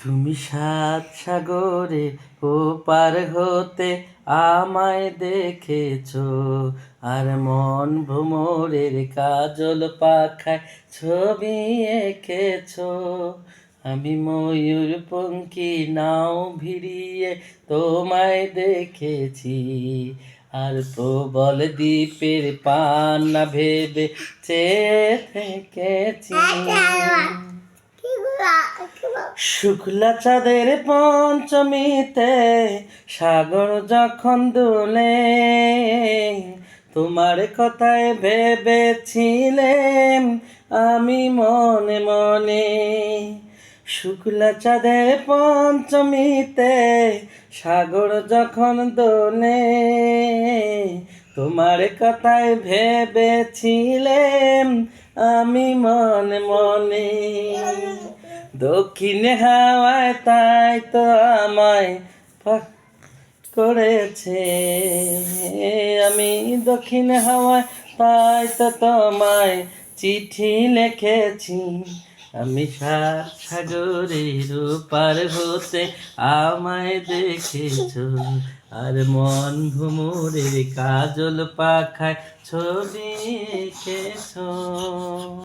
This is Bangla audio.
তুমি সাত সাগরে ওপার হতে আমায় দেখেছো, আর মন ভ্রমরের কাজল পাখায় ছবি এঁকেছো। আমি ময়ূরপঙ্খী নাও ভিড়িয়ে তোমায় দেখেছি, আর প্রবল দ্বীপের পান্না ভেবে চেয়ে থেকেছি। শুক্লা চাঁদের পঞ্চমীতে সাগর যখন দোলে, তোমার কথায় ভেবেছিলেম আমি মনে মনে। শুক্লা চাঁদের পঞ্চমীতে সাগর যখন দোলে, তোমার কথায় ভেবেছিলেম আমি মনে মনে। দক্ষিণে হাওয়ায় তাই তো আমায় করেছে, আমি দক্ষিণে হাওয়ায় তাই তো তোমায় চিঠি লিখেছি। আমি সাত সাগরের ওপার হতে আমায় দেখেছো, আর মন ভ্রমরের কাজল পাখায় ছবি এঁকেছো।